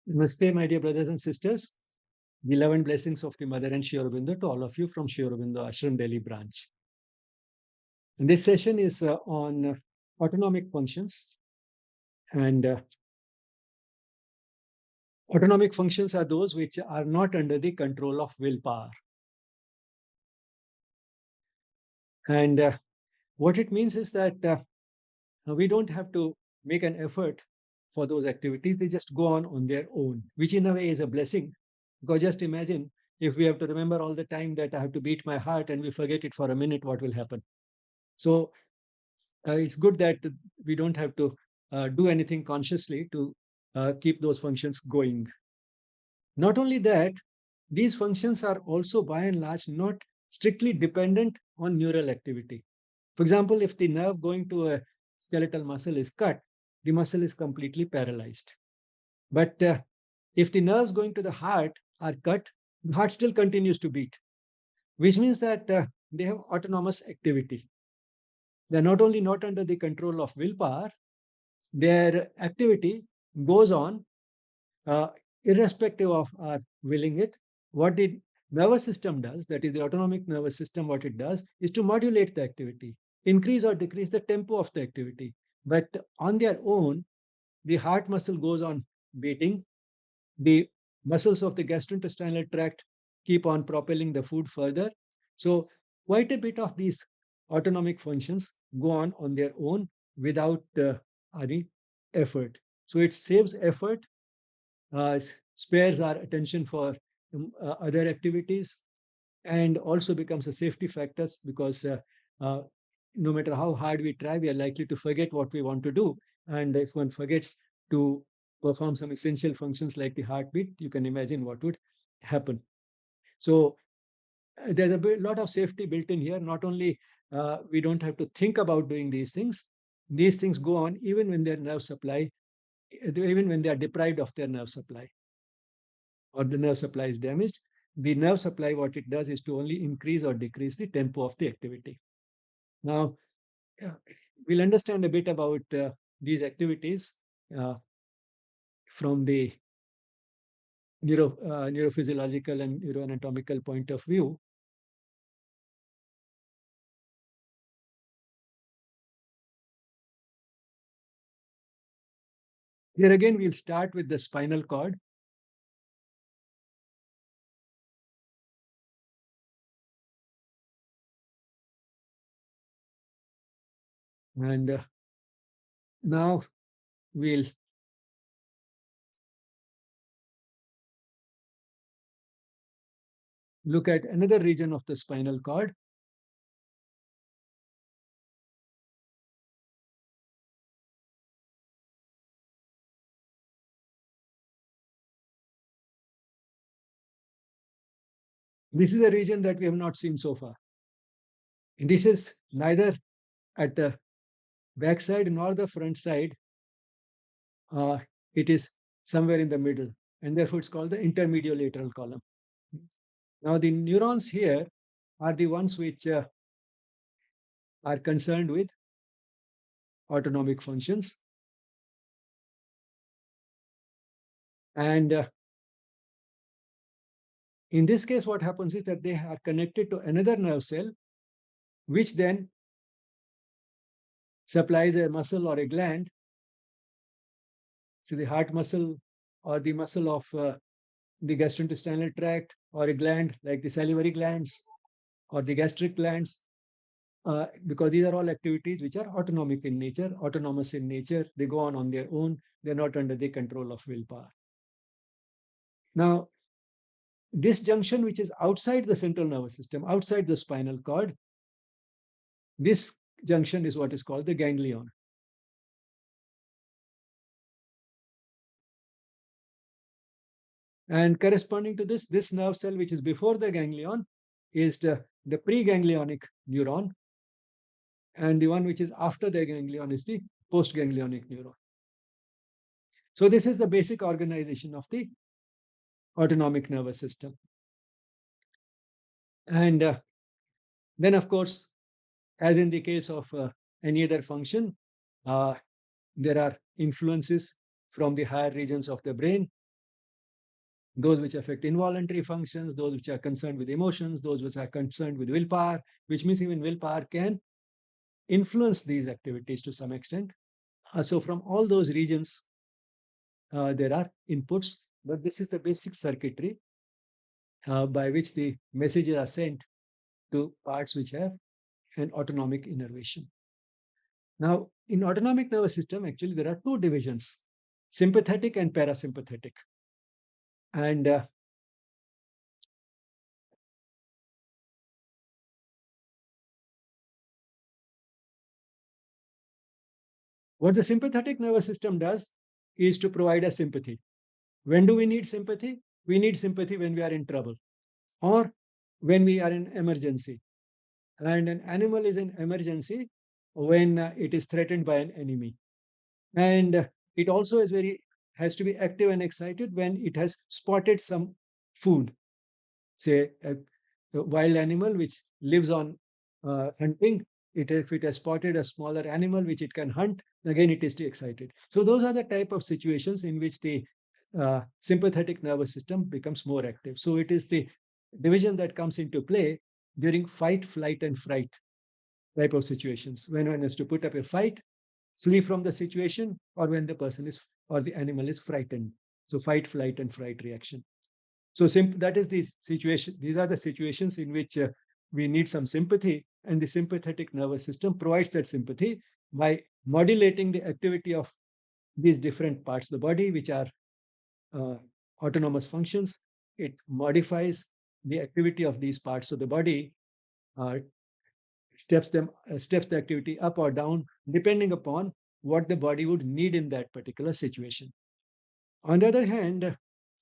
Namaste, my dear brothers and sisters. The love and blessings of the Mother and Sri Aurobindo to all of you from Sri Aurobindo Ashram Delhi branch. And this session is on autonomic functions. And autonomic functions are those which are not under the control of willpower. And what it means is that we don't have to make an effort for those activities. They just go on their own, which in a way is a blessing. Because just imagine if we have to remember all the time that I have to beat my heart and we forget it for a minute, what will happen? So it's good that we don't have to do anything consciously to keep those functions going. Not only that, these functions are also by and large not strictly dependent on neural activity. For example, if the nerve going to a skeletal muscle is cut, the muscle is completely paralyzed. But if the nerves going to the heart are cut, the heart still continues to beat, which means that they have autonomous activity. They're not only not under the control of willpower, their activity goes on irrespective of our willing it. What the nervous system does, that is the autonomic nervous system, what it does is to modulate the activity, increase or decrease the tempo of the activity. But on their own, the heart muscle goes on beating, the muscles of the gastrointestinal tract keep on propelling the food further. So quite a bit of these autonomic functions go on their own without any effort. So it saves effort, spares our attention for other activities, and also becomes a safety factor because uh, no matter how hard we try, we are likely to forget what we want to do. And if one forgets to perform some essential functions like the heartbeat, you can imagine what would happen. So there's lot of safety built in here. Not only we don't have to think about doing these things go on even when their nerve supply, even when they are deprived of their nerve supply or the nerve supply is damaged. The nerve supply, what it does is to only increase or decrease the tempo of the activity. Now, we'll understand a bit about these activities uh, from the neurophysiological and neuroanatomical point of view. Here again, we'll start with the spinal cord. And now we'll look at another region of the spinal cord. This is a region that we have not seen so far. And this is neither at the back side nor the front side. It is somewhere in the middle, and therefore it's called the intermediolateral column. Now, the neurons here are the ones which are concerned with autonomic functions. And in this case, what happens is that they are connected to another nerve cell, which then supplies a muscle or a gland. So the heart muscle or the muscle of the gastrointestinal tract, or a gland like the salivary glands or the gastric glands, because these are all activities which are autonomic in nature, autonomous in nature. They go on their own. They're not under the control of willpower. Now, this junction, which is outside the central nervous system, outside the spinal cord, this junction is what is called the ganglion. And corresponding to this nerve cell, which is before the ganglion, is the preganglionic neuron. And the one which is after the ganglion is the postganglionic neuron. So this is the basic organization of the autonomic nervous system. And then, of course, as in the case of any other function, there are influences from the higher regions of the brain. those which affect involuntary functions, those which are concerned with emotions, those which are concerned with willpower, which means even willpower can influence these activities to some extent. So from all those regions, there are inputs, but this is the basic circuitry by which the messages are sent to parts which have an autonomic innervation. Now, in autonomic nervous system, actually, there are two divisions, sympathetic and parasympathetic. And what the sympathetic nervous system does is to provide us sympathy. When do we need sympathy? We need sympathy when we are in trouble or when we are in emergency. And an animal is in emergency when it is threatened by an enemy. And it also is very has to be active and excited when it has spotted some food, say a wild animal which lives on hunting. If it has spotted a smaller animal which it can hunt, again it is too excited. So those are the type of situations in which the sympathetic nervous system becomes more active. So it is the division that comes into play during fight, flight, and fright type of situations. When one has to put up a fight, flee from the situation, or when the person is or the animal is frightened. So fight, flight, and fright reaction. So that is the situation. These are the situations in which we need some sympathy, and the sympathetic nervous system provides that sympathy by modulating the activity of these different parts of the body, which are uh, autonomous functions. It modifies the activity of these parts of the body, uh, steps the activity up or down, depending upon what the body would need in that particular situation. On the other hand,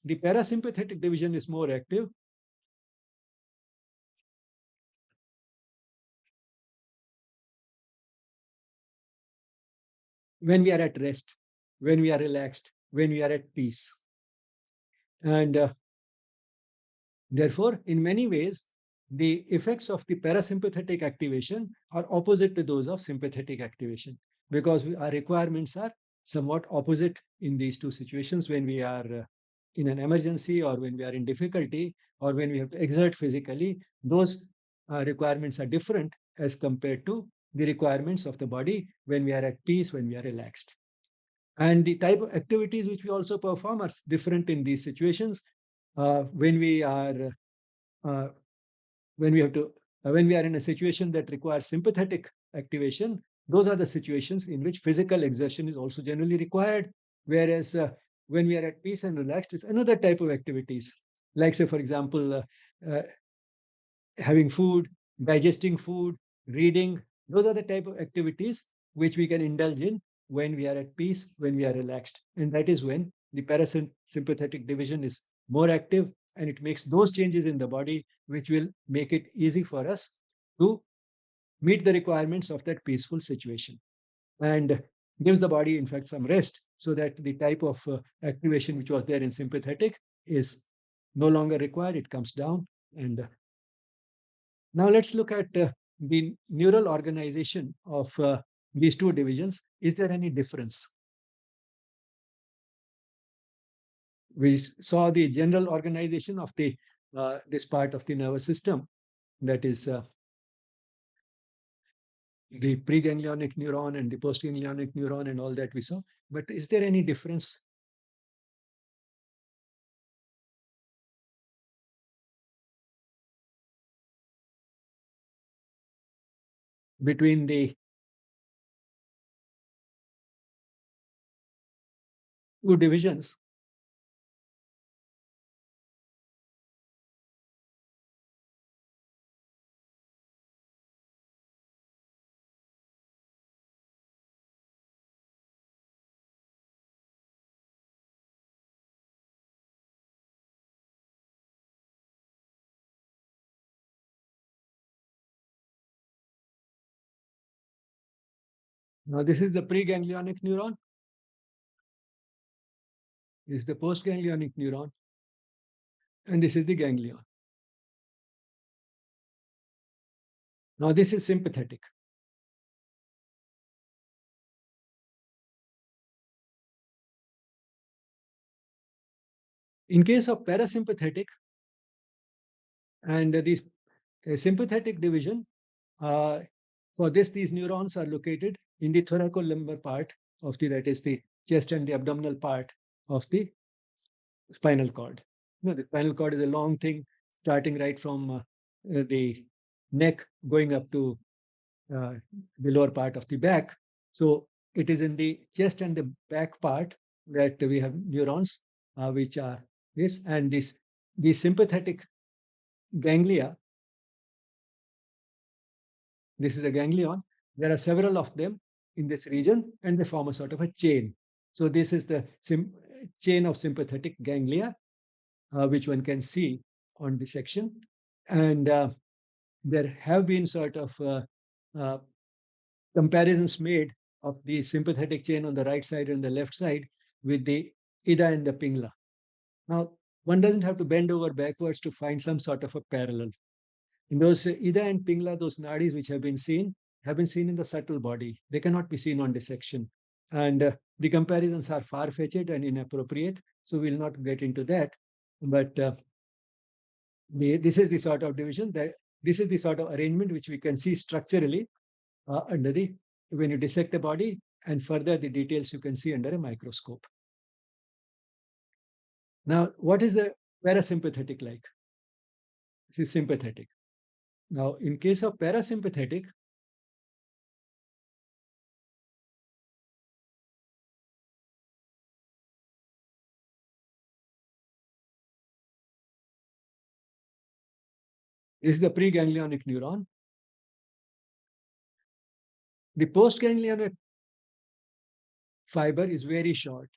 the parasympathetic division is more active when we are at rest, when we are relaxed, when we are at peace. And therefore, in many ways, the effects of the parasympathetic activation are opposite to those of sympathetic activation because our requirements are somewhat opposite in these two situations when we are in an emergency or when we are in difficulty or when we have to exert physically. Those requirements are different as compared to the requirements of the body when we are at peace, when we are relaxed. And the type of activities which we also perform are different in these situations. When we are uh, when we have to when we are in a situation that requires sympathetic activation, those are the situations in which physical exertion is also generally required. Whereas when we are at peace and relaxed, it's another type of activities. Like say, for example, uh, having food, digesting food, reading. Those are the type of activities which we can indulge in when we are at peace, when we are relaxed. And that is when the parasympathetic division is more active and it makes those changes in the body which will make it easy for us to meet the requirements of that peaceful situation and gives the body, in fact, some rest so that the type of activation which was there in sympathetic is no longer required. It comes down and now let's look at the neural organization of these two divisions. Is there any difference? We saw the general organization of the this part of the nervous system, that is the preganglionic neuron and the postganglionic neuron and all that we saw. But is there any difference between the two divisions? Now, this is the preganglionic neuron. This is the postganglionic neuron, and this is the ganglion. Now, this is sympathetic. In case of parasympathetic and these sympathetic division, uh, for this, these neurons are located in the thoracolumbar part of the, that is the chest and the abdominal part of the spinal cord. The spinal cord is a long thing starting right from the neck going up to uh, the lower part of the back. So it is in the chest and the back part that we have neurons, which are this and this. The sympathetic ganglia, this is a ganglion. There are several of them in this region, and they form a sort of a chain. So this is the chain of sympathetic ganglia, which one can see on dissection. And there have been sort of uh, comparisons made of the sympathetic chain on the right side and the left side with the ida and the pingla. Now, one doesn't have to bend over backwards to find some sort of a parallel. In those ida and pingla, those nadis which have been seen in the subtle body. They cannot be seen on dissection. And the comparisons are far-fetched and inappropriate, so we'll not get into that. But this is the sort of division that this is the sort of arrangement which we can see structurally under the when you dissect a body, and further the details you can see under a microscope. Now, what is the parasympathetic like? This is sympathetic. Now, in case of parasympathetic, this is the preganglionic neuron. The postganglionic fiber is very short.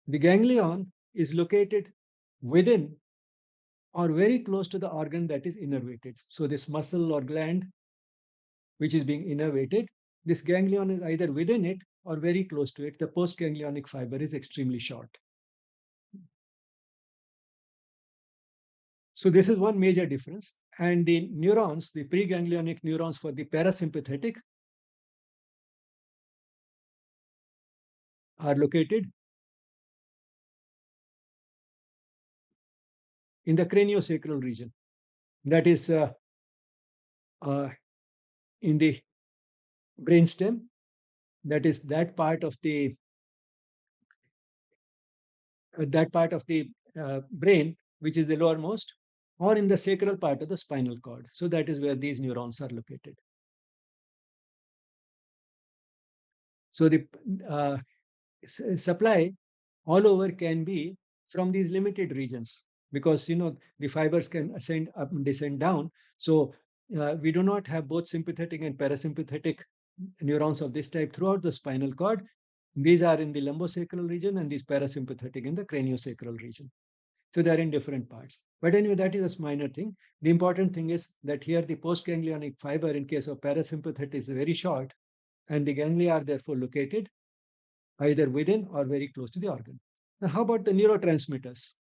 The ganglion is located within or very close to the organ that is innervated. So this muscle or gland which is being innervated, this ganglion is either within it or very close to it. The postganglionic fiber is extremely short. So this is one major difference. And the neurons, the preganglionic neurons for the parasympathetic are located in the craniosacral region. That is uh, in the brainstem. That is that part of the brain which is the lowermost, or in the sacral part of the spinal cord. So that is where these neurons are located. So the supply all over can be from these limited regions, because the fibers can ascend up and descend down. So we do not have both sympathetic and parasympathetic neurons of this type throughout the spinal cord. These are in the lumbosacral region and these parasympathetic in the craniosacral region. So they are in different parts. But anyway, that is a minor thing. The important thing is that here the postganglionic fiber in case of parasympathetic is very short, and the ganglia are therefore located either within or very close to the organ. Now, how about the neurotransmitters?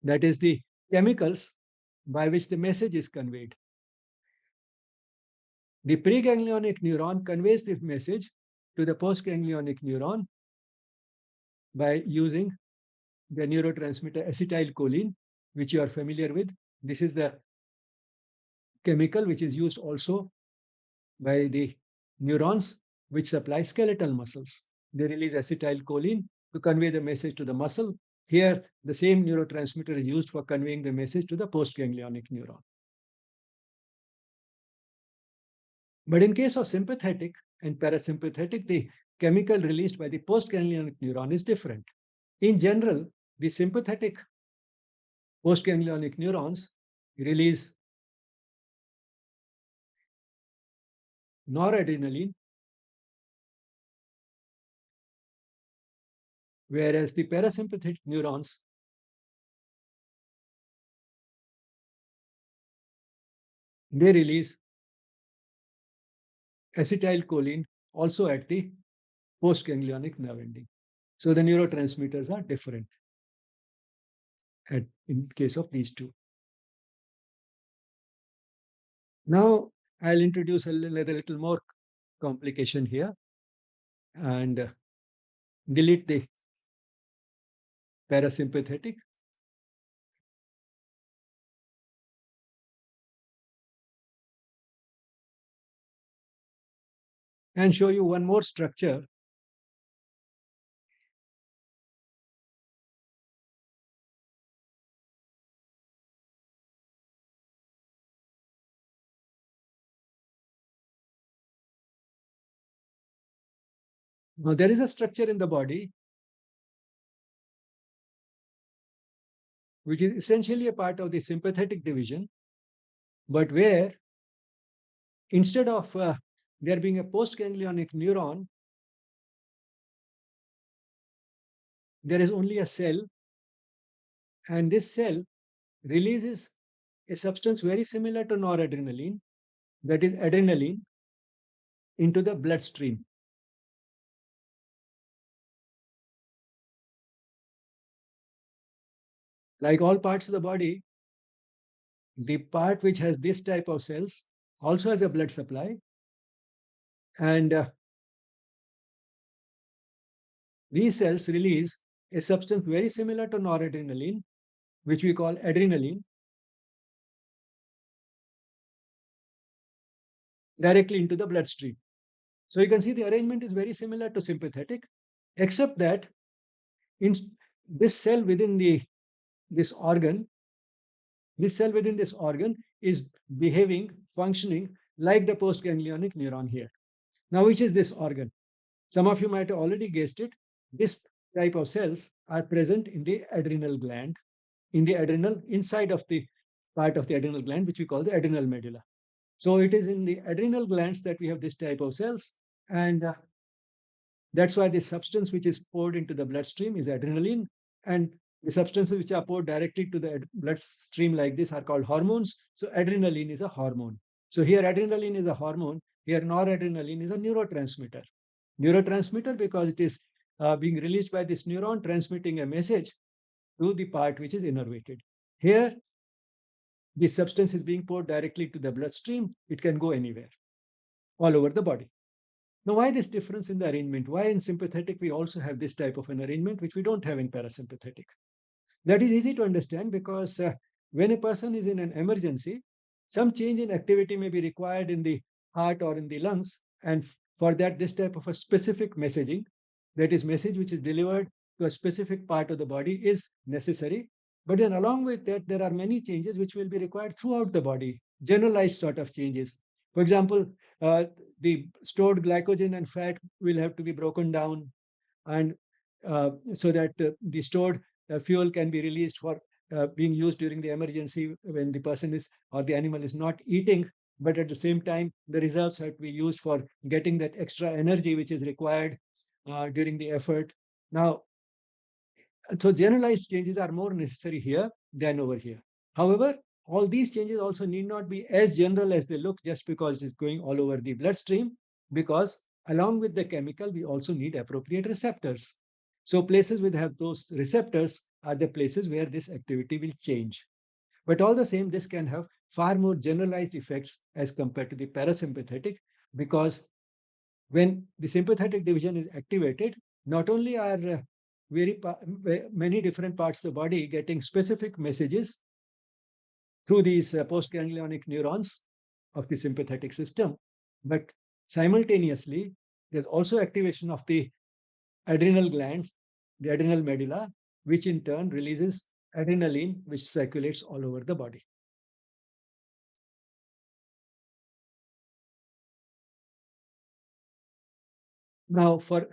That is the chemicals by which the message is conveyed. The preganglionic neuron conveys the message to the postganglionic neuron by using the neurotransmitter acetylcholine, which you are familiar with. This is the chemical which is used also by the neurons which supply skeletal muscles. They release acetylcholine to convey the message to the muscle. Here, the same neurotransmitter is used for conveying the message to the postganglionic neuron. But in case of sympathetic and parasympathetic, the chemical released by the postganglionic neuron is different. In general, the sympathetic postganglionic neurons release noradrenaline, whereas the parasympathetic neurons, they release acetylcholine also at the postganglionic nerve ending. So the neurotransmitters are different in case of these two. Now I'll introduce a little more complication here and delete the parasympathetic. And show you one more structure. Now, there is a structure in the body which is essentially a part of the sympathetic division, but where instead of there being a postganglionic neuron, there is only a cell, and this cell releases a substance very similar to noradrenaline, that is adrenaline, into the bloodstream. Like all parts of the body, the part which has this type of cells also has a blood supply, and these cells release a substance very similar to noradrenaline, which we call adrenaline, directly into the bloodstream. So you can see the arrangement is very similar to sympathetic, except that in this cell within this organ, this cell within this organ is behaving, functioning like the postganglionic neuron here. Now, which is this organ? Some of you might have already guessed it. This type of cells are present in the adrenal gland, in the adrenal, inside of the part of the adrenal gland, which we call the adrenal medulla. So it is in the adrenal glands that we have this type of cells. And that's why the substance which is poured into the bloodstream is adrenaline. And the substances which are poured directly to the bloodstream like this are called hormones. So adrenaline is a hormone. So here adrenaline is a hormone. Here noradrenaline is a neurotransmitter. Neurotransmitter because it is being released by this neuron transmitting a message to the part which is innervated. Here, the substance is being poured directly to the bloodstream. It can go anywhere, all over the body. Now, why this difference in the arrangement? Why in sympathetic we also have this type of an arrangement, which we don't have in parasympathetic? That is easy to understand because when a person is in an emergency, some change in activity may be required in the heart or in the lungs. And for that, this type of a specific messaging, that is, message which is delivered to a specific part of the body, is necessary. But then, along with that, there are many changes which will be required throughout the body, generalized sort of changes. For example, the stored glycogen and fat will have to be broken down, and so that the stored fuel can be released for being used during the emergency when the person is or the animal is not eating. But at the same time, the reserves have to be used for getting that extra energy which is required during the effort. Now, so generalized changes are more necessary here than over here. However, all these changes also need not be as general as they look just because it's going all over the bloodstream, because along with the chemical, we also need appropriate receptors. So places which have those receptors are the places where this activity will change. But all the same, this can have far more generalized effects as compared to the parasympathetic, because when the sympathetic division is activated, not only are many different parts of the body getting specific messages through these postganglionic neurons of the sympathetic system, but simultaneously, there's also activation of the adrenal glands, the adrenal medulla, which in turn releases adrenaline, which circulates all over the body. Now, for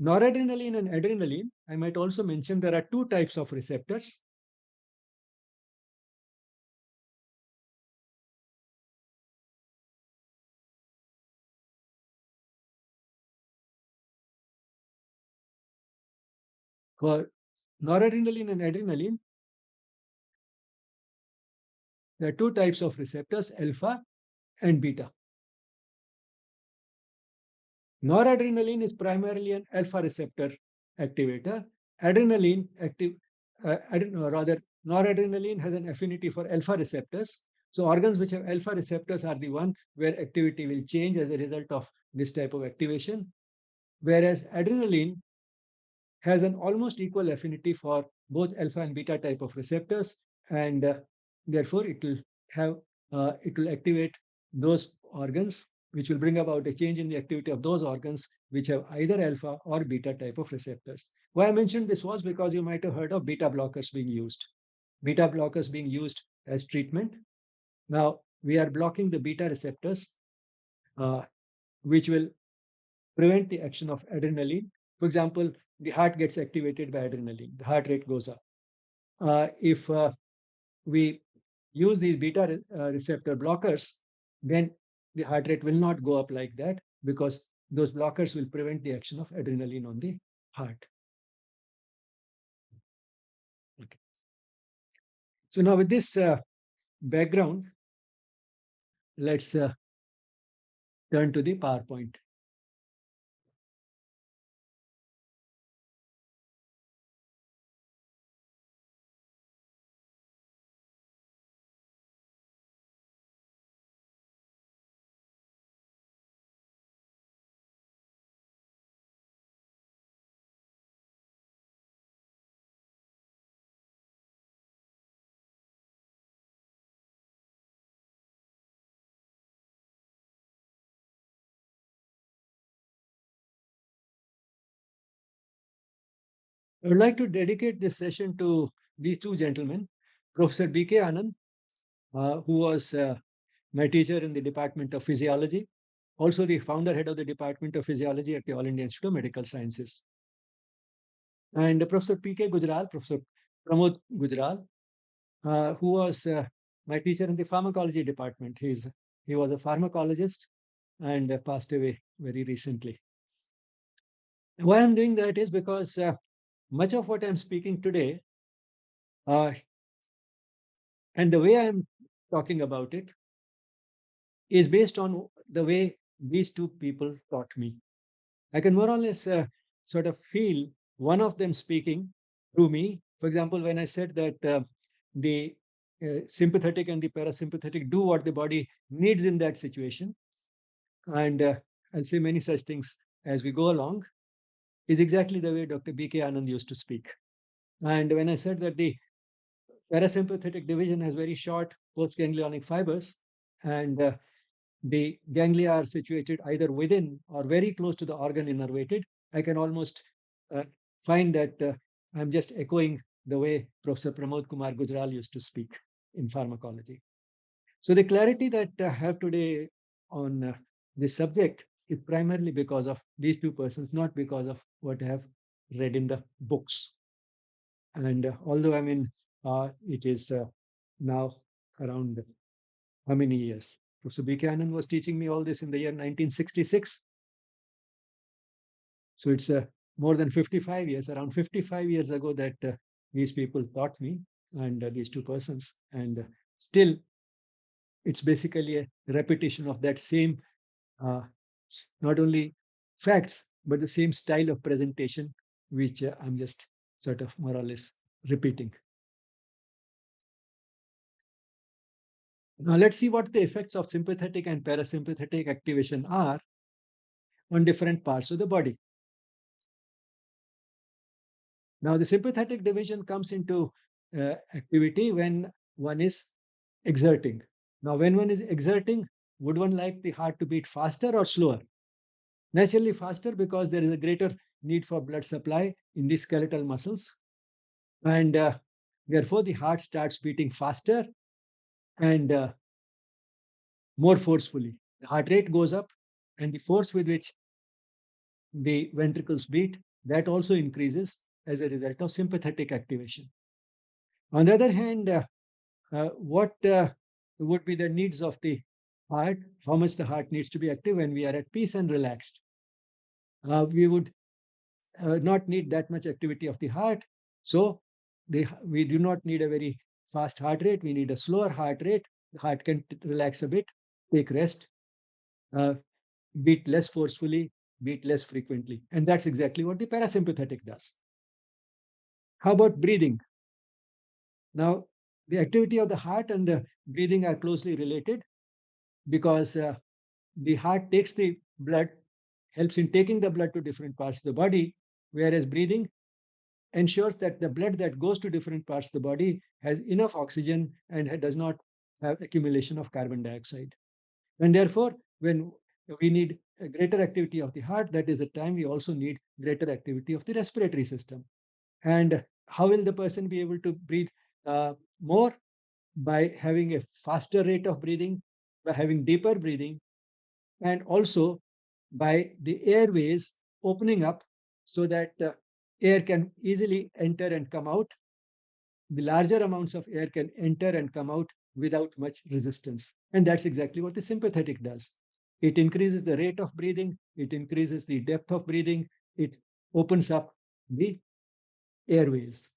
noradrenaline and adrenaline, I might also mention there are two types of receptors. For noradrenaline and adrenaline, there are two types of receptors, alpha and beta. Noradrenaline is primarily an alpha receptor activator. Adrenaline active, rather, noradrenaline has an affinity for alpha receptors. So organs which have alpha receptors are the one where activity will change as a result of this type of activation. Whereas adrenaline has an almost equal affinity for both alpha and beta type of receptors, and therefore have it will activate those organs, which will bring about a change in the activity of those organs which have either alpha or beta type of receptors. Why I mentioned this was because you might have heard of beta blockers being used. Beta blockers being used as treatment. Now we are blocking the beta receptors, uh, which will prevent the action of adrenaline. For example, the heart gets activated by adrenaline, the heart rate goes up. If we use these beta receptor blockers, then the heart rate will not go up like that because those blockers will prevent the action of adrenaline on the heart. Okay. So now with this background, let's turn to the PowerPoint. I would like to dedicate this session to these two gentlemen, Professor B.K. Anand, who was my teacher in the Department of Physiology, also the founder head of the Department of Physiology at the All India Institute of Medical Sciences. And Professor P.K. Gujral, Professor Pramod Gujral, who was my teacher in the pharmacology department. He was a pharmacologist and passed away very recently. Why I'm doing that is because much of what I'm speaking today uh, and the way I'm talking about it is based on the way these two people taught me. I can more or less sort of feel one of them speaking through me. For example, when I said that the sympathetic and the parasympathetic do what the body needs in that situation, and I'll say many such things as we go along, is exactly the way Dr. B.K. Anand used to speak. And when I said that the parasympathetic division has very short postganglionic fibers, and the ganglia are situated either within or very close to the organ innervated, I can almost uh, find that I'm just echoing the way Professor Pramod Kumar Gujral used to speak in pharmacology. So the clarity that I have today on this subject is primarily because of these two persons, not because of what I have read in the books. And although I mean, it is now around how many years? Professor Buchanan was teaching me all this in the year 1966. So it's more than 55 years, around 55 years ago that these people taught me, and these two persons. And still, it's basically a repetition of that same, uh, not only facts, but the same style of presentation, which I'm just sort of more or less repeating. Now, let's see what the effects of sympathetic and parasympathetic activation are on different parts of the body. Now, the sympathetic division comes into activity when one is exerting. Now, when one is exerting, would one like the heart to beat faster or slower? Naturally, faster because there is a greater need for blood supply in the skeletal muscles. And therefore, the heart starts beating faster and more forcefully. The heart rate goes up, and the force with which the ventricles beat, that also increases as a result of sympathetic activation. On the other hand, what would be the needs of the heart, how much the heart needs to be active when we are at peace and relaxed? We would not need that much activity of the heart. So we do not need a very fast heart rate. We need a slower heart rate. The heart can relax a bit, take rest, uh, beat less forcefully, beat less frequently. And that's exactly what the parasympathetic does. How about breathing? Now, the activity of the heart and the breathing are closely related because the heart takes the blood, helps in taking the blood to different parts of the body, whereas breathing ensures that the blood that goes to different parts of the body has enough oxygen and does not have accumulation of carbon dioxide. And therefore, when we need a greater activity of the heart, that is the time we also need greater activity of the respiratory system. And how will the person be able to breathe more? By having a faster rate of breathing, by having deeper breathing, and also by the airways opening up so that air can easily enter and come out. The larger amounts of air can enter and come out without much resistance. And that's exactly what the sympathetic does. It increases the rate of breathing, it increases the depth of breathing, it opens up the airways.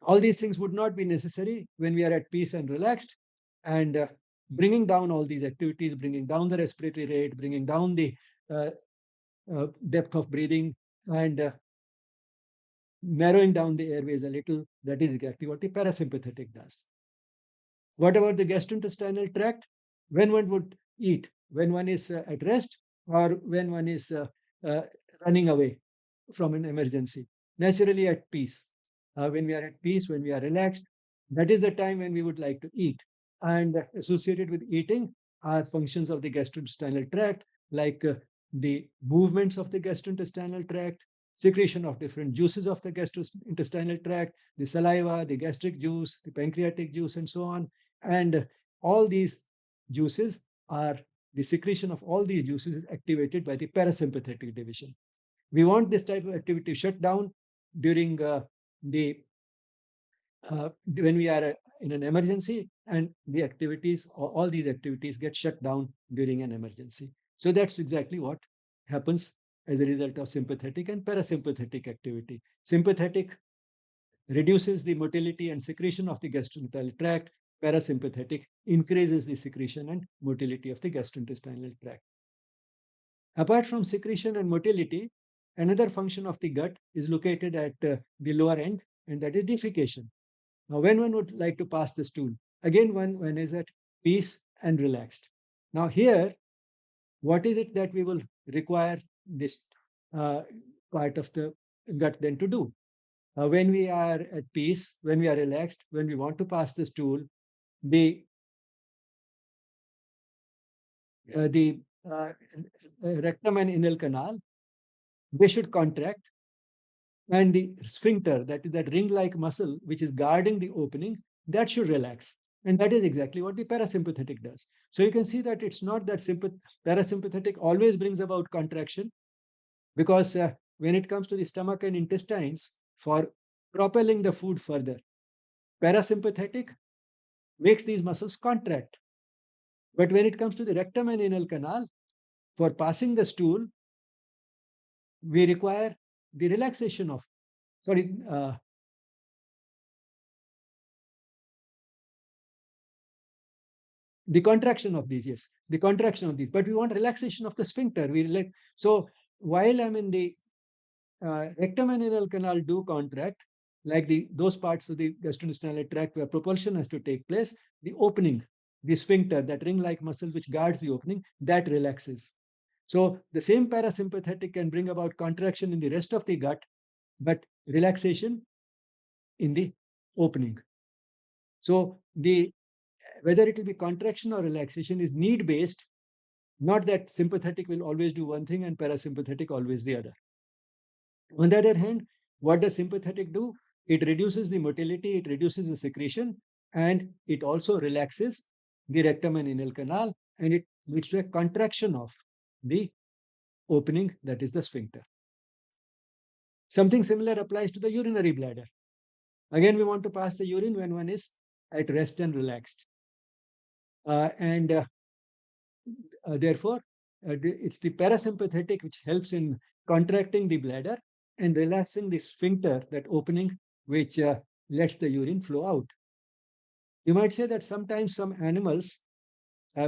All these things would not be necessary when we are at peace and relaxed. And bringing down all these activities, bringing down the respiratory rate, bringing down the uh, depth of breathing, and narrowing down the airways a little, that is exactly what the parasympathetic does. What about the gastrointestinal tract? When one would eat, when one is at rest, or when one is uh, running away from an emergency, naturally at peace. When we are at peace, when we are relaxed, that is the time when we would like to eat. And associated with eating are functions of the gastrointestinal tract, like the movements of the gastrointestinal tract, secretion of different juices of the gastrointestinal tract, the saliva, the gastric juice, the pancreatic juice, and so on. And all these juices are the secretion of all these juices is activated by the parasympathetic division. We want this type of activity shut down during the when we are in an emergency, and the activities, all these activities get shut down during an emergency. So that's exactly what happens as a result of sympathetic and parasympathetic activity. Sympathetic reduces the motility and secretion of the gastrointestinal tract. Parasympathetic increases the secretion and motility of the gastrointestinal tract. Apart from secretion and motility, another function of the gut is located at the lower end, and that is defecation. Now, when one would like to pass the stool, again, one is at peace and relaxed. Now, here, what is it that we will require this uh, part of the gut then to do? When we are at peace, when we are relaxed, when we want to pass the stool, the the rectum and anal canal, they should contract, and the sphincter, that is that ring-like muscle which is guarding the opening, that should relax. And that is exactly what the parasympathetic does. So you can see that it's not that parasympathetic always brings about contraction, because when it comes to the stomach and intestines, for propelling the food further, parasympathetic makes these muscles contract. But when it comes to the rectum and anal canal, for passing the stool, we require the relaxation of, sorry, the contraction of these, yes, the contraction of these. But we want relaxation of the sphincter. We like so while I'm in the rectum and anal canal do contract, like those parts of the gastrointestinal tract where propulsion has to take place, the opening, the sphincter, that ring-like muscle which guards the opening, that relaxes. So the same parasympathetic can bring about contraction in the rest of the gut, but relaxation in the opening. So the whether it will be contraction or relaxation is need based, not that sympathetic will always do one thing and parasympathetic always the other. On the other hand, what does sympathetic do? It reduces the motility, it reduces the secretion, and it also relaxes the rectum and anal canal, and it leads to a contraction of the opening, that is the sphincter. Something similar applies to the urinary bladder. Again, we want to pass the urine when one is at rest and relaxed. And Therefore, it's the parasympathetic which helps in contracting the bladder and relaxing the sphincter, that opening which lets the urine flow out. You might say that sometimes some animals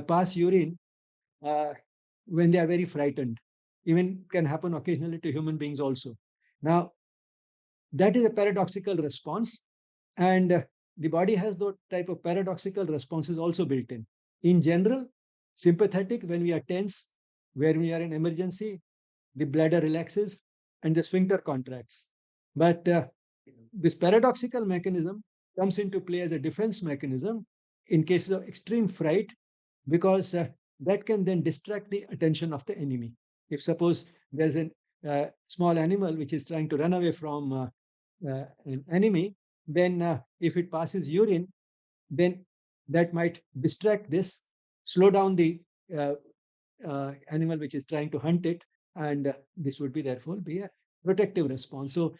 pass urine uh, when they are very frightened. Even can happen occasionally to human beings also. Now, that is a paradoxical response, and the body has those type of paradoxical responses also built in. In general, sympathetic when we are tense, where we are in emergency, the bladder relaxes and the sphincter contracts. But this paradoxical mechanism comes into play as a defense mechanism in cases of extreme fright, because that can then distract the attention of the enemy. If suppose there's a small animal which is trying to run away from an enemy, then if it passes urine, then that might distract this, slow down the uh, animal which is trying to hunt it, and this would be therefore be a protective response. So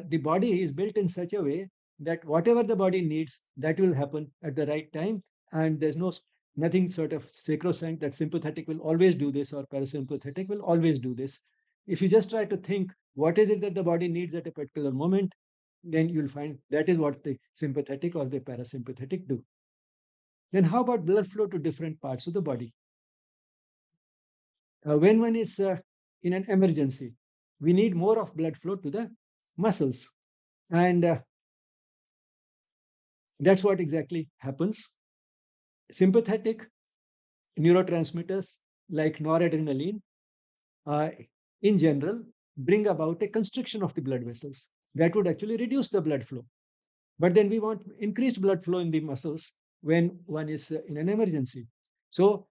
the body is built in such a way that whatever the body needs, that will happen at the right time, and there's nothing sort of sacrosanct that sympathetic will always do this or parasympathetic will always do this. If you just try to think what is it that the body needs at a particular moment, then you'll find that is what the sympathetic or the parasympathetic do. Then how about blood flow to different parts of the body? When one is in an emergency, we need more of blood flow to the muscles. And that's what exactly happens. Sympathetic neurotransmitters like noradrenaline, uh, in general, bring about a constriction of the blood vessels. That would actually reduce the blood flow. But then we want increased blood flow in the muscles when one is in an emergency. So,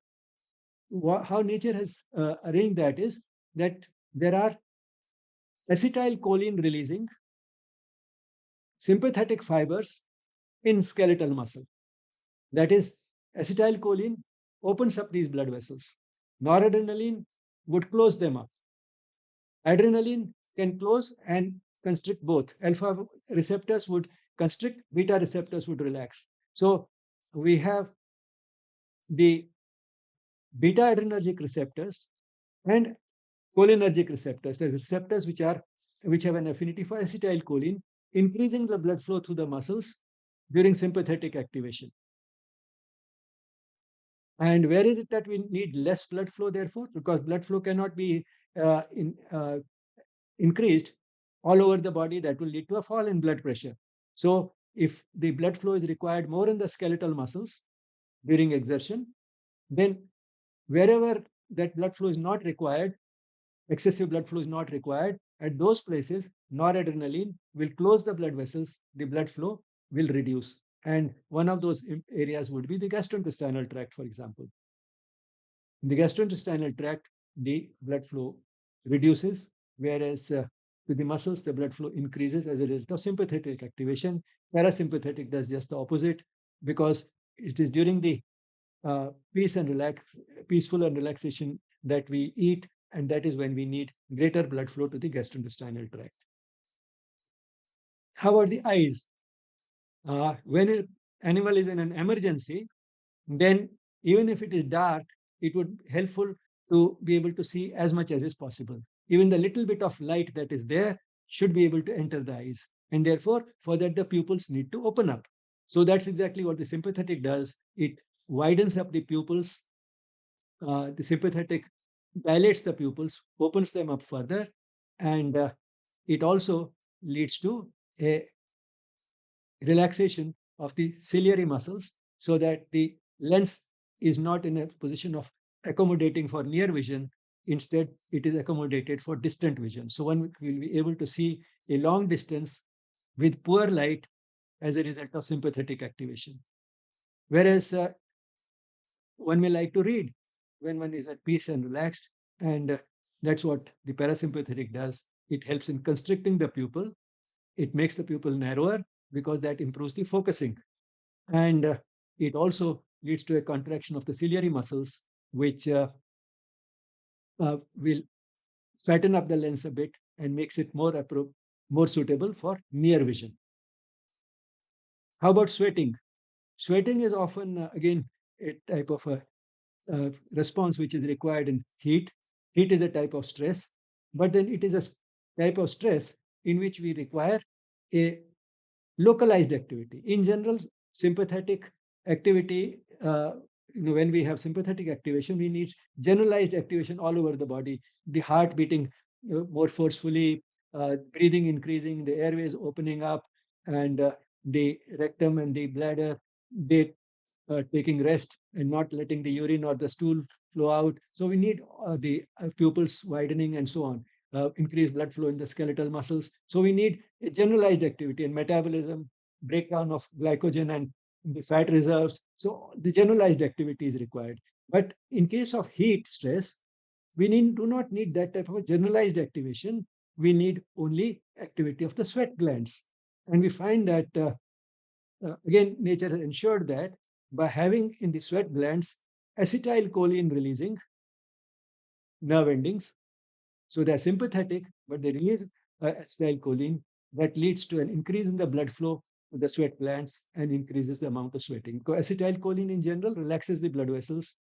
how nature has arranged that is that there are acetylcholine releasing sympathetic fibers in skeletal muscle. That is, acetylcholine opens up these blood vessels. Noradrenaline would close them up. Adrenaline can close and constrict both. Alpha receptors would constrict, beta receptors would relax. So we have the beta adrenergic receptors and cholinergic receptors, the receptors which have an affinity for acetylcholine, increasing the blood flow through the muscles during sympathetic activation. And where is it that we need less blood flow, therefore? Because blood flow cannot be increased all over the body, that will lead to a fall in blood pressure. So, if the blood flow is required more in the skeletal muscles during exertion, then wherever that blood flow is not required, excessive blood flow is not required, at those places, noradrenaline will close the blood vessels, the blood flow will reduce. And one of those areas would be the gastrointestinal tract, for example. In the gastrointestinal tract, the blood flow reduces, whereas to the muscles, the blood flow increases as a result of sympathetic activation. Parasympathetic does just the opposite, because it is during the peaceful and relaxation that we eat, and that is when we need greater blood flow to the gastrointestinal tract. How about the eyes? When an animal is in an emergency, then even if it is dark, it would be helpful to be able to see as much as is possible. Even the little bit of light that is there should be able to enter the eyes. And therefore, for that, the pupils need to open up. So that's exactly what the sympathetic does. It widens up the pupils. The sympathetic dilates the pupils, opens them up further, and it also leads to a relaxation of the ciliary muscles, so that the lens is not in a position of accommodating for near vision. Instead, it is accommodated for distant vision. So one will be able to see a long distance with poor light as a result of sympathetic activation. Whereas one may like to read when one is at peace and relaxed, and that's what the parasympathetic does. It helps in constricting the pupil. It makes the pupil narrower, because that improves the focusing. And it also leads to a contraction of the ciliary muscles, which will fatten up the lens a bit and makes it more suitable for near vision. How about sweating? Sweating is often, again, a type of a response which is required in heat. Heat is a type of stress, but then it is a type of stress in which we require a localized activity. In general, sympathetic activity, when we have sympathetic activation, we need generalized activation all over the body. The heart beating more forcefully, breathing increasing, the airways opening up, and the rectum and the bladder, they taking rest and not letting the urine or the stool flow out. So we need the pupils widening and so on. increase blood flow in the skeletal muscles. So we need a generalized activity and metabolism, breakdown of glycogen and the fat reserves. So the generalized activity is required. But in case of heat stress, do not need that type of a generalized activation. We need only activity of the sweat glands. And we find that, again, nature has ensured that by having in the sweat glands acetylcholine releasing nerve endings, so they're sympathetic, but they release acetylcholine that leads to an increase in the blood flow to the sweat glands and increases the amount of sweating. Because acetylcholine in general relaxes the blood vessels,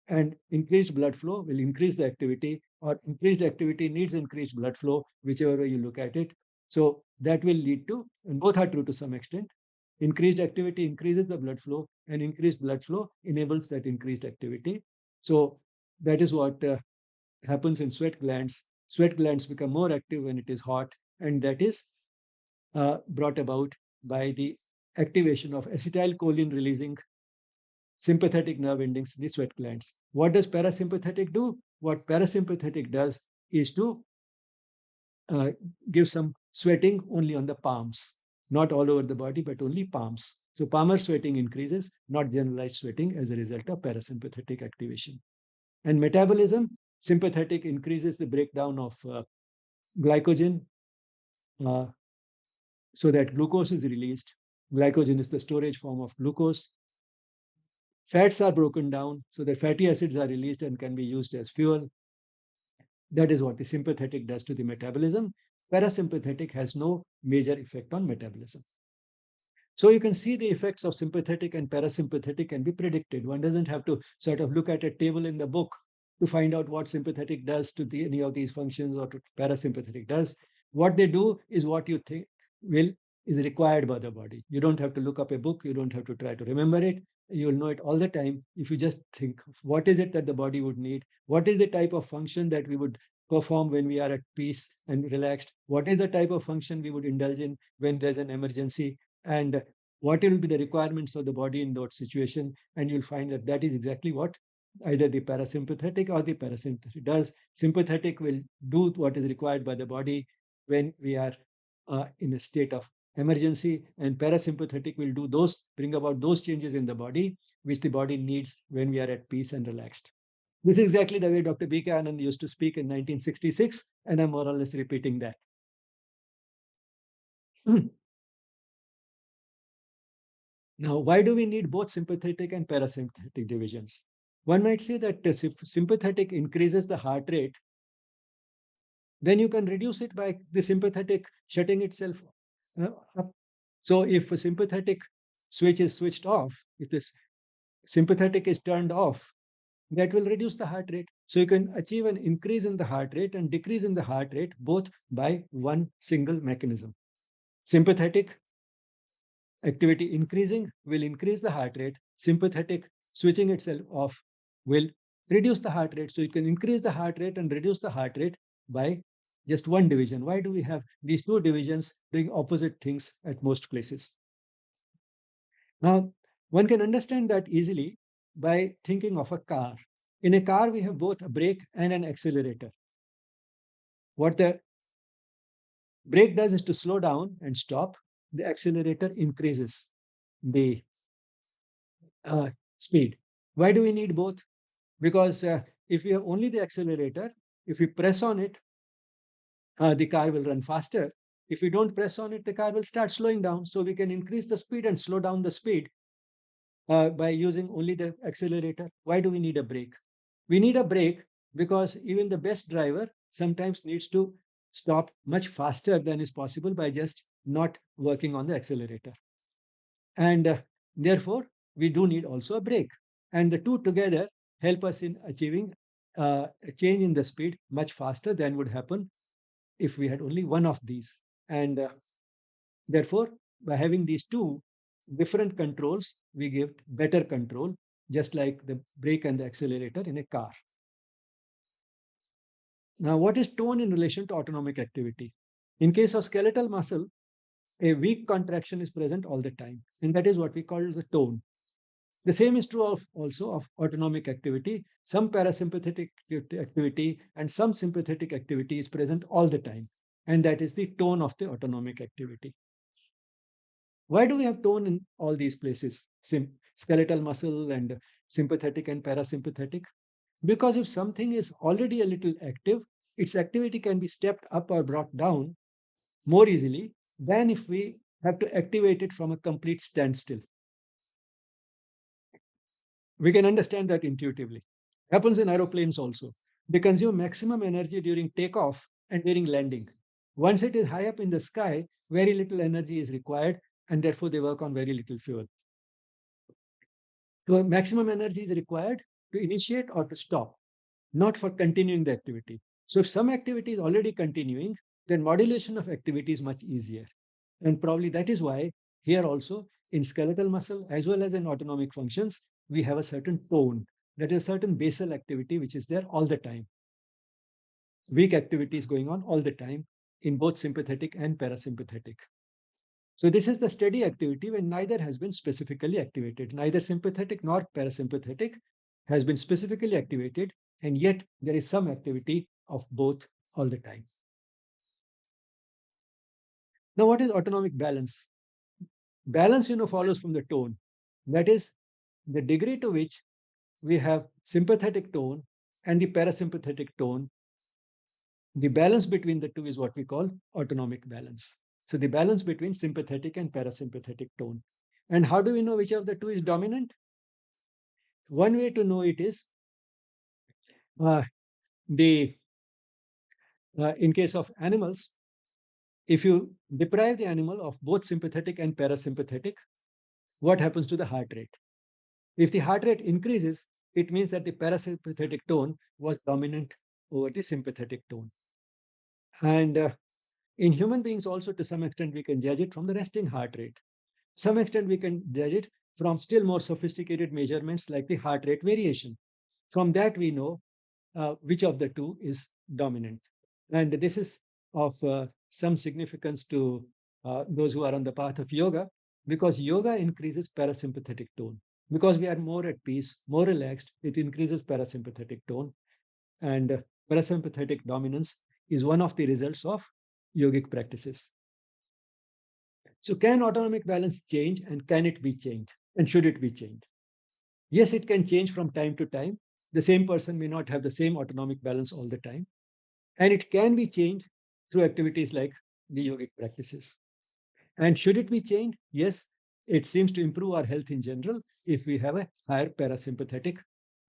and increased blood flow will increase the activity, or increased activity needs increased blood flow, whichever way you look at it. So that will lead to, and both are true to some extent, increased activity increases the blood flow, and increased blood flow enables that increased activity. So that is what happens in sweat glands. Sweat glands become more active when it is hot, and that is brought about by the activation of acetylcholine releasing sympathetic nerve endings in the sweat glands. What does parasympathetic do? What parasympathetic does is to uh, give some sweating only on the palms, not all over the body, but only palms. So palmar sweating increases, not generalized sweating as a result of parasympathetic activation. And metabolism, sympathetic increases the breakdown of glycogen uh, so that glucose is released. Glycogen is the storage form of glucose. Fats are broken down so that fatty acids are released and can be used as fuel. That is what the sympathetic does to the metabolism. Parasympathetic has no major effect on metabolism. So you can see the effects of sympathetic and parasympathetic can be predicted. One doesn't have to sort of look at a table in the book to find out what sympathetic does to any of these functions or to parasympathetic does. What they do is what you think will is required by the body. You don't have to look up a book. You don't have to try to remember it. You'll know it all the time if you just think what is it that the body would need? What is the type of function that we would perform when we are at peace and relaxed? What is the type of function we would indulge in when there's an emergency? And what will be the requirements of the body in that situation, and you'll find that that is exactly what either the parasympathetic or the parasympathetic does. Sympathetic will do what is required by the body when we are in a state of emergency, and parasympathetic will do those, bring about those changes in the body which the body needs when we are at peace and relaxed. This is exactly the way Dr. B.K. Anand used to speak in 1966, and I'm more or less repeating that. Now, why do we need both sympathetic and parasympathetic divisions? One might say that sympathetic increases the heart rate, then you can reduce it by the sympathetic shutting itself up. So if a sympathetic switch is switched off, if this sympathetic is turned off, that will reduce the heart rate. So you can achieve an increase in the heart rate and decrease in the heart rate both by one single mechanism. Sympathetic activity increasing will increase the heart rate. Sympathetic switching itself off will reduce the heart rate. So you can increase the heart rate and reduce the heart rate by just one division. Why do we have these two divisions doing opposite things at most places? Now, one can understand that easily by thinking of a car. In a car, we have both a brake and an accelerator. What the brake does is to slow down and stop. The accelerator increases the speed. Why do we need both? Because if we have only the accelerator, if we press on it, the car will run faster. If we don't press on it, the car will start slowing down. So we can increase the speed and slow down the speed by using only the accelerator. Why do we need a brake? We need a brake because even the best driver sometimes needs to stop much faster than is possible by just not working on the accelerator. And therefore, we do need also a brake. And the two together help us in achieving a change in the speed much faster than would happen if we had only one of these. And therefore, by having these two different controls, we give better control, just like the brake and the accelerator in a car. Now, what is tone in relation to autonomic activity? In case of skeletal muscle, a weak contraction is present all the time, and that is what we call the tone. The same is true of also of autonomic activity. Some parasympathetic activity and some sympathetic activity is present all the time. And that is the tone of the autonomic activity. Why do we have tone in all these places? Skeletal muscle and sympathetic and parasympathetic? Because if something is already a little active, its activity can be stepped up or brought down more easily than if we have to activate it from a complete standstill. We can understand that intuitively. Happens in aeroplanes also. They consume maximum energy during takeoff and during landing. Once it is high up in the sky, very little energy is required, and therefore they work on very little fuel. So maximum energy is required to initiate or to stop, not for continuing the activity. So if some activity is already continuing, then modulation of activity is much easier. And probably that is why here also in skeletal muscle as well as in autonomic functions, we have a certain tone, that is a certain basal activity which is there all the time. Weak activity is going on all the time in both sympathetic and parasympathetic. So this is the steady activity when neither has been specifically activated. Neither sympathetic nor parasympathetic has been specifically activated, and yet there is some activity of both all the time. Now, what is autonomic balance? Balance, follows from the tone. That is the degree to which we have sympathetic tone and the parasympathetic tone. The balance between the two is what we call autonomic balance. So the balance between sympathetic and parasympathetic tone. And how do we know which of the two is dominant? One way to know it is uh, the in case of animals, if you deprive the animal of both sympathetic and parasympathetic, what happens to the heart rate? If the heart rate increases, it means that the parasympathetic tone was dominant over the sympathetic tone. And in human beings, also to some extent, we can judge it from the resting heart rate. To some extent, we can judge it from still more sophisticated measurements like the heart rate variation. From that, we know which of the two is dominant. And this is of some significance to those who are on the path of yoga, because yoga increases parasympathetic tone. Because we are more at peace, more relaxed, it increases parasympathetic tone. And parasympathetic dominance is one of the results of yogic practices. So, can autonomic balance change and can it be changed? And should it be changed? Yes, it can change from time to time. The same person may not have the same autonomic balance all the time. And it can be changed through activities like the yogic practices. And should it be changed? Yes, it seems to improve our health in general if we have a higher parasympathetic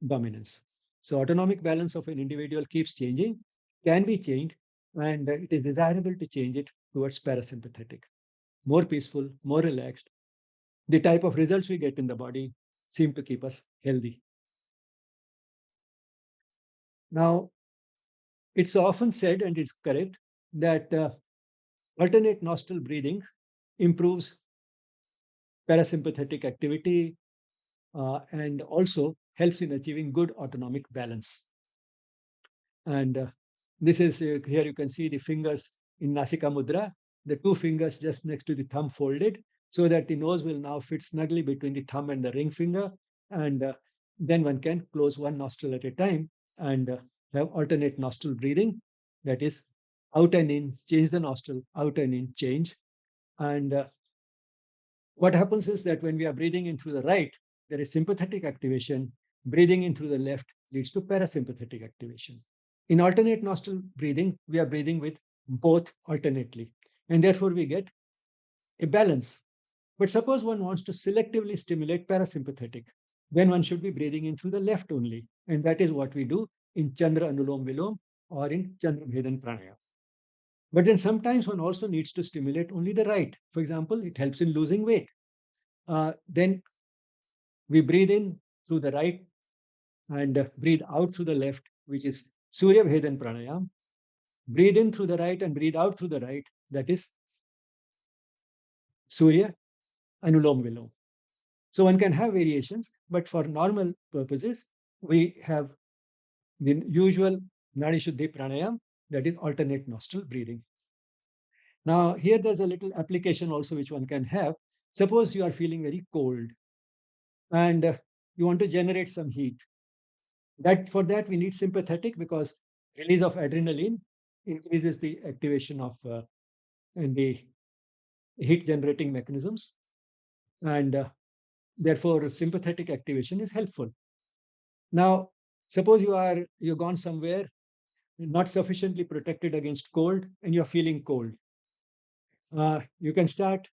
dominance. So, autonomic balance of an individual keeps changing, can be changed, and it is desirable to change it towards parasympathetic. More peaceful, more relaxed. The type of results we get in the body seem to keep us healthy. Now, it's often said, and it's correct, that alternate nostril breathing improves parasympathetic activity and also helps in achieving good autonomic balance. And this is here you can see the fingers in Nasika Mudra, the two fingers just next to the thumb folded, so that the nose will now fit snugly between the thumb and the ring finger. And then one can close one nostril at a time and have alternate nostril breathing. That is, out and in, change the nostril, out and in, change. And what happens is that when we are breathing in through the right, there is sympathetic activation. Breathing in through the left leads to parasympathetic activation. In alternate nostril breathing, we are breathing with both alternately, and therefore we get a balance. But suppose one wants to selectively stimulate parasympathetic, then one should be breathing in through the left only, and that is what we do in Chandra Anulom Vilom or in Chandra Bhedan Pranayama. But then sometimes one also needs to stimulate only the right. For example, it helps in losing weight. Then we breathe in through the right and breathe out through the left, which is Surya Bhedan Pranayam. Breathe in through the right and breathe out through the right, that is Surya Anulom Vilom. So one can have variations, but for normal purposes, we have the usual Nadi Shuddhi Pranayam, that is alternate nostril breathing. Now, here there's a little application also which one can have. Suppose you are feeling very cold and you want to generate some heat. That for that we need sympathetic, because release of adrenaline increases the activation of in the heat generating mechanisms, and therefore sympathetic activation is helpful. Now, suppose you've gone somewhere not sufficiently protected against cold and you're feeling cold. You can start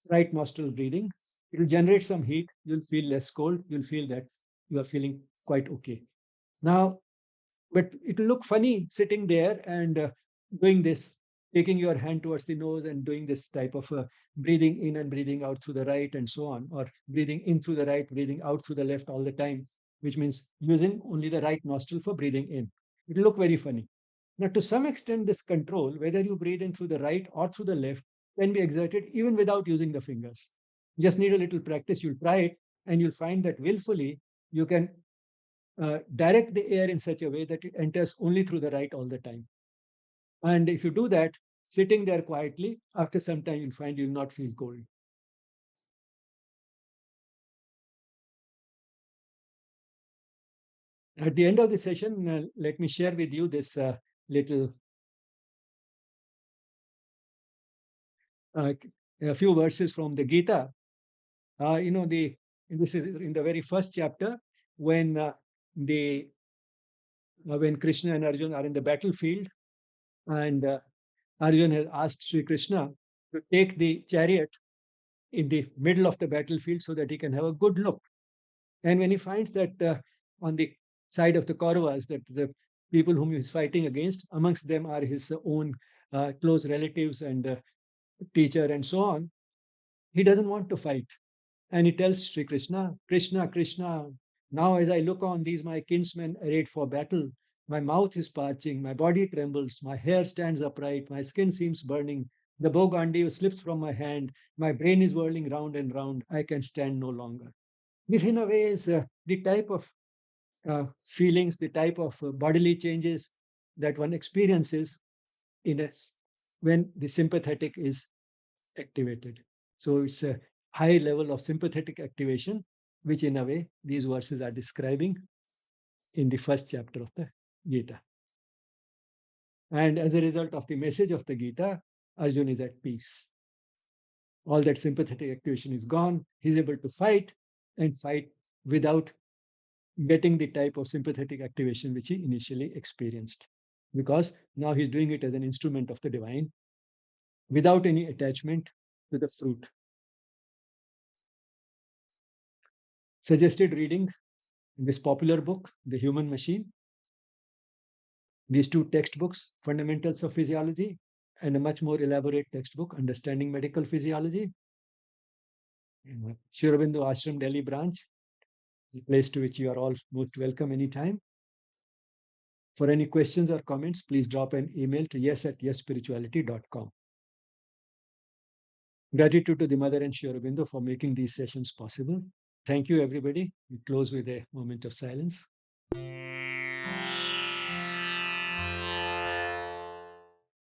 right nostril breathing. It will generate some heat. You'll feel less cold. You'll feel that you are feeling quite okay. Now, but it will look funny sitting there and doing this, taking your hand towards the nose and doing this type of breathing in and breathing out through the right and so on, or breathing in through the right, breathing out through the left all the time, which means using only the right nostril for breathing in. It will look very funny. Now, to some extent, this control, whether you breathe in through the right or through the left, can be exerted even without using the fingers. You just need a little practice. You'll try it and you'll find that willfully you can direct the air in such a way that it enters only through the right all the time. And if you do that, sitting there quietly, after some time, you'll find you'll not feel cold. At the end of the session, let me share with you this little, uh, a few verses from the Gita. You know, this is in the very first chapter when the when Krishna and Arjuna are in the battlefield, and Arjuna has asked Sri Krishna to take the chariot in the middle of the battlefield so that he can have a good look. And when he finds that on the side of the Kauravas, that the people whom he is fighting against, amongst them are his own close relatives and teacher and so on, he doesn't want to fight. And he tells Sri Krishna, Krishna, Krishna, now as I look on these my kinsmen arrayed for battle, my mouth is parching, my body trembles, my hair stands upright, my skin seems burning, the bow Gandhi slips from my hand, my brain is whirling round and round, I can stand no longer. This, in a way, is the type of feelings, the type of bodily changes that one experiences in when the sympathetic is activated. So it's a high level of sympathetic activation, which in a way these verses are describing in the first chapter of the Gita. And as a result of the message of the Gita, Arjuna is at peace. All that sympathetic activation is gone. He's able to fight and fight without getting the type of sympathetic activation which he initially experienced. Because now he's doing it as an instrument of the divine without any attachment to the fruit. Suggested reading this popular book, The Human Machine, these two textbooks, Fundamentals of Physiology, and a much more elaborate textbook, Understanding Medical Physiology, Sri Aurobindo Ashram Delhi branch, a place to which you are all most welcome anytime. For any questions or comments, please drop an email to yes@yesspirituality.com. Gratitude to the Mother and Sri Aurobindo for making these sessions possible. Thank you, everybody. We close with a moment of silence.